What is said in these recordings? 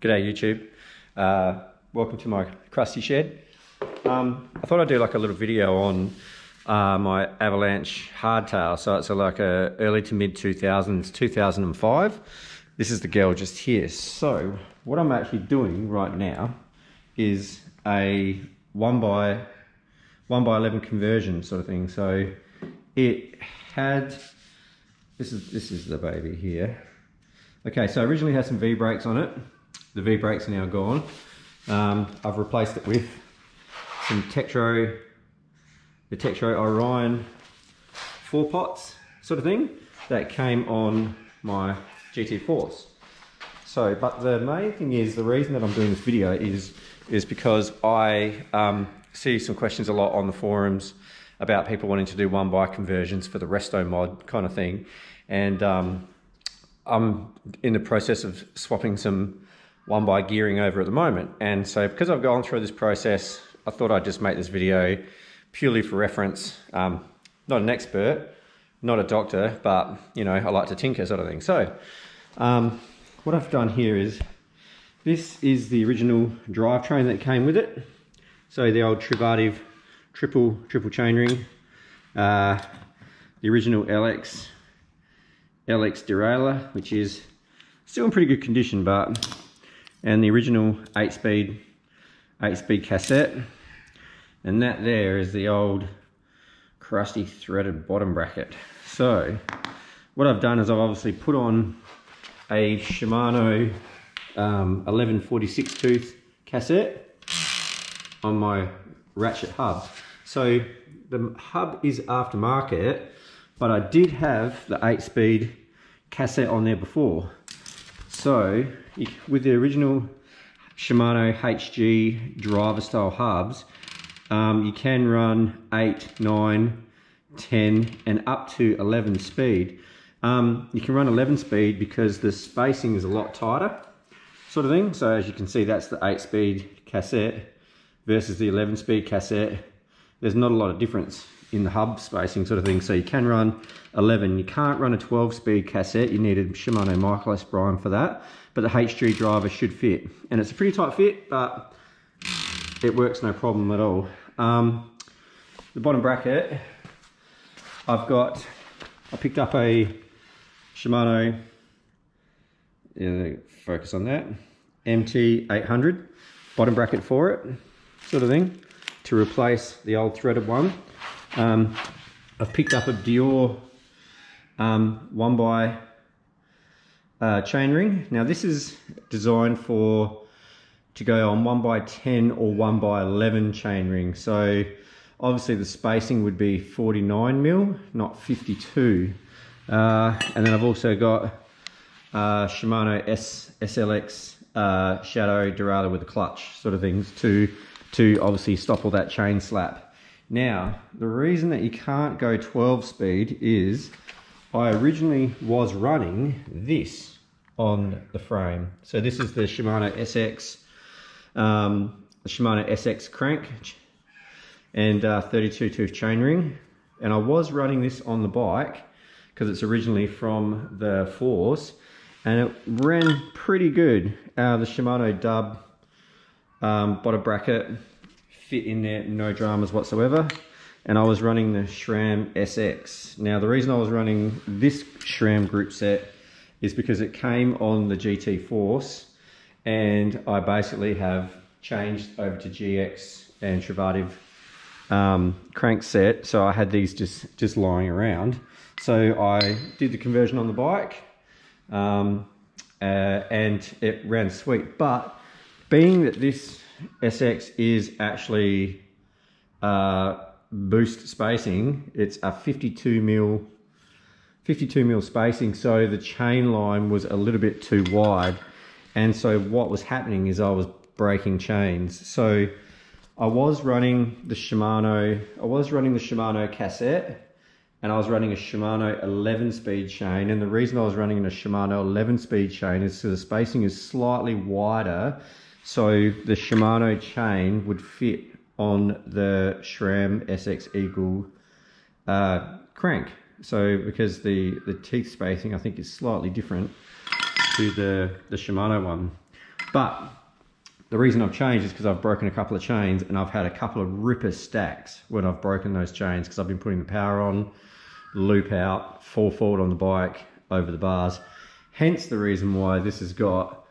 G'day YouTube. Welcome to my crusty shed. I thought I'd do like a little video on my Avalanche hardtail. So it's like a early to mid 2000s, 2005. This is the girl just here. So what I'm actually doing right now is a 1x11 conversion sort of thing. So it had, this is the baby here. Okay, so originally had some V-brakes on it. The V-brakes are now gone. I've replaced it with some the Tektro Orion 4 pots sort of thing that came on my GT Force. So, but the main thing is, the reason that I'm doing this video is because I see some questions a lot on the forums about people wanting to do 1x conversions for the Resto-Mod kind of thing. And I'm in the process of swapping some 1x gearing over at the moment. And so because I've gone through this process, I thought I'd just make this video purely for reference. Not an expert, not a doctor, but you know, I like to tinker sort of thing. So what I've done here is, this is the original drivetrain that came with it. So the old Trivative triple chainring, the original LX derailleur, which is still in pretty good condition, and the original 8-speed cassette, and that there is the old crusty threaded bottom bracket. So what I've done is I've obviously put on a Shimano 1146 tooth cassette on my ratchet hub. So the hub is aftermarket, but I did have the 8-speed cassette on there before. So with the original Shimano HG driver style hubs, you can run 8, 9, 10 and up to 11 speed. You can run 11 speed because the spacing is a lot tighter sort of thing. So as you can see, that's the 8-speed cassette versus the 11-speed cassette. There's not a lot of difference in the hub spacing sort of thing. So you can run 11. You can't run a 12-speed cassette. You need a Shimano Micro brine for that, but the HG driver should fit, and it's a pretty tight fit, but it works no problem at all. The bottom bracket, I picked up a Shimano, focus on that, MT800 bottom bracket for it sort of thing, to replace the old threaded one. I've picked up a Deore 1x chainring. Now this is designed to go on 1x10 or 1x11 chainring. So obviously the spacing would be 49mm, not 52. And then I've also got Shimano SLX Shadow derailleur with a clutch sort of things to obviously stop all that chain slap. Now, the reason that you can't go 12 speed is I originally was running this on the frame. So this is the Shimano SX crank and 32 tooth chainring. And I was running this on the bike because it's originally from the Force, and it ran pretty good. The Shimano Dub bottom bracket fit in there, no dramas whatsoever. And I was running the SRAM SX. Now the reason I was running this SRAM group set is because it came on the GT Force, and I basically have changed over to GX and Trivative crank set. So I had these just lying around. So I did the conversion on the bike, and it ran sweet. But being that this SX is actually boost spacing, it's a 52mm spacing, so the chain line was a little bit too wide, and so what was happening is I was breaking chains. So I was running the Shimano cassette, and I was running a Shimano 11-speed chain, and the reason I was running a Shimano 11-speed chain is so the spacing is slightly wider, so the Shimano chain would fit on the SRAM SX Eagle crank. So because the teeth spacing I think is slightly different to the Shimano one. But the reason I've changed is because I've broken a couple of chains, and I've had a couple of ripper stacks when I've broken those chains, because I've been putting the power on, loop out, fall forward on the bike over the bars. Hence the reason why this has got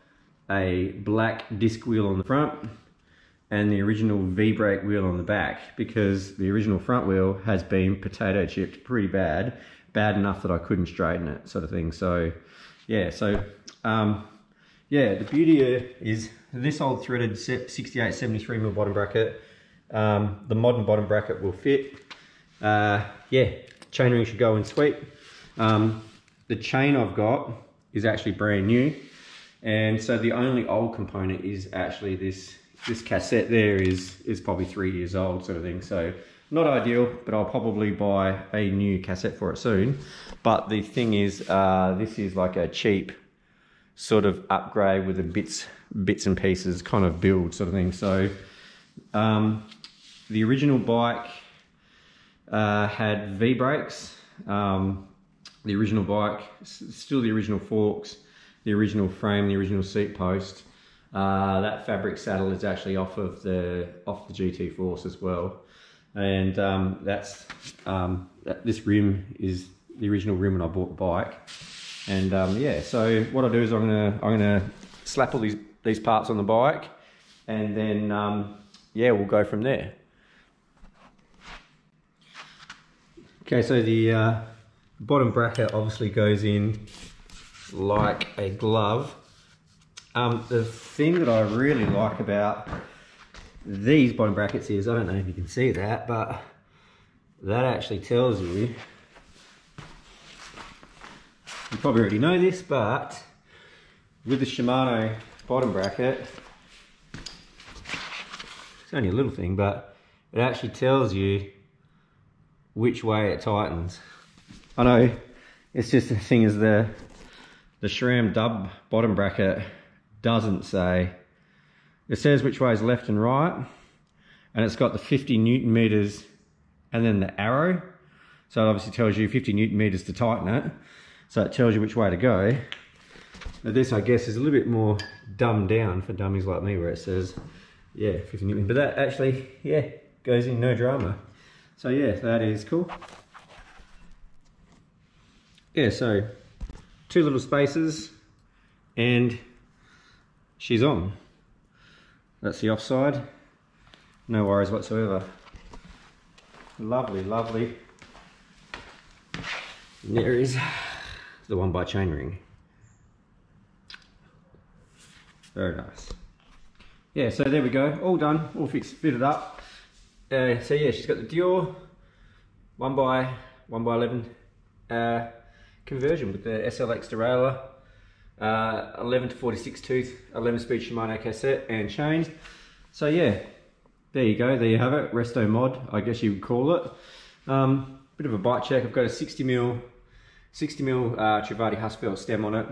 a black disc wheel on the front and the original V-brake wheel on the back, because the original front wheel has been potato chipped pretty bad enough that I couldn't straighten it, sort of thing. So yeah, yeah, the beauty is this old threaded 68-73mm bottom bracket. The modern bottom bracket will fit. Yeah, chainring should go in sweet. The chain I've got is actually brand new, and so the only old component is actually this cassette there is probably 3 years old, sort of thing. So not ideal, but I'll probably buy a new cassette for it soon. But the thing is, this is like a cheap sort of upgrade with a bits and pieces kind of build, sort of thing. So the original bike had V-brakes. The original bike, still the original forks, the original frame, the original seat post. That fabric saddle is actually off the GT Force as well, and this rim is the original rim when I bought the bike. And yeah, so what I'll do is I'm gonna slap all these parts on the bike, and then yeah, we'll go from there. Okay, so the bottom bracket obviously goes in like a glove. The thing that I really like about these bottom brackets is, I don't know if you can see that, but that actually tells you, you probably already know this, but with the Shimano bottom bracket, it's only a little thing, but it actually tells you which way it tightens. I know it's just the thing is the SRAM dub bottom bracket doesn't say. It says which way is left and right, and it's got the 50 Newton meters and then the arrow. So it obviously tells you 50 Newton meters to tighten it. So it tells you which way to go. Now this, I guess, is a little bit more dumbed down for dummies like me, where it says, yeah, 50 Newton. But that actually, yeah, goes in no drama. So yeah, that is cool. Yeah, so 2 little spaces, and she's on. That's the offside. No worries whatsoever. Lovely, lovely. And there is the one by chainring. Very nice. Yeah, so there we go. All done, all fitted up. So yeah, she's got the Deore 1x11 conversion with the SLX derailleur, 11 to 46 tooth, 11 speed Shimano cassette and chain. So yeah, there you go, there you have it, Resto-Mod, I guess you would call it. Bit of a bite check. I've got a 60mm Trivati Husfeld stem on it.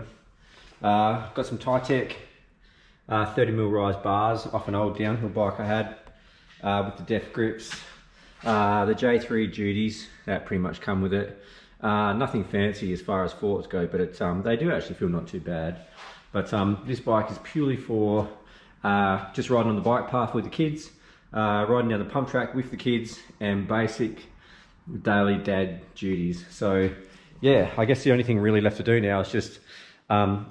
Got some Titec 30mm rise bars off an old downhill bike I had with the def grips. The J3 duties that pretty much come with it. Nothing fancy as far as forks go, but it's, they do actually feel not too bad. But this bike is purely for just riding on the bike path with the kids, riding down the pump track with the kids, and basic daily dad duties. So yeah, I guess the only thing really left to do now is just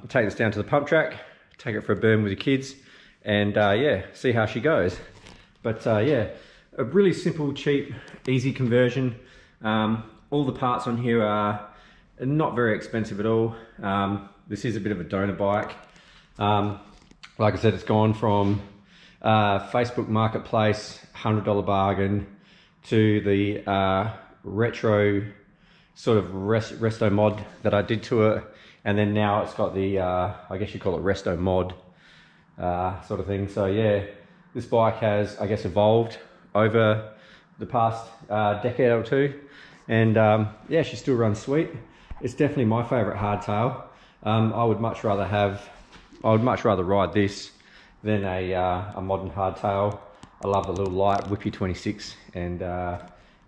take this down to the pump track, take it for a burn with the kids, and yeah, see how she goes. But yeah, a really simple, cheap, easy conversion. All the parts on here are not very expensive at all. This is a bit of a donor bike. Like I said, it's gone from Facebook Marketplace, $100 bargain, to the retro sort of Resto-Mod that I did to it. And then now it's got the, I guess you call it Resto-Mod sort of thing. So yeah, this bike has, I guess, evolved over the past decade or two. And yeah, she still runs sweet. It's definitely my favorite hardtail. I would much rather ride this than a modern hardtail. I love the little light whippy 26, and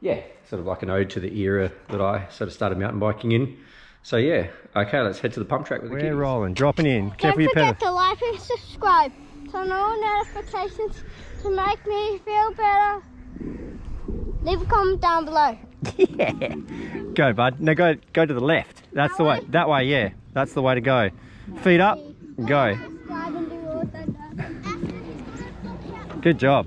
yeah, sort of like an ode to the era that I sort of started mountain biking in. So yeah, okay, let's head to the pump track with the kids. We're rolling, dropping in. Careful your pedal. Don't forget to like and subscribe. Turn on notifications to make me feel better. Leave a comment down below. Yeah. Go, bud. No, go to the left. That's the way. That way, yeah. That's the way to go. Feet up, go. Good job.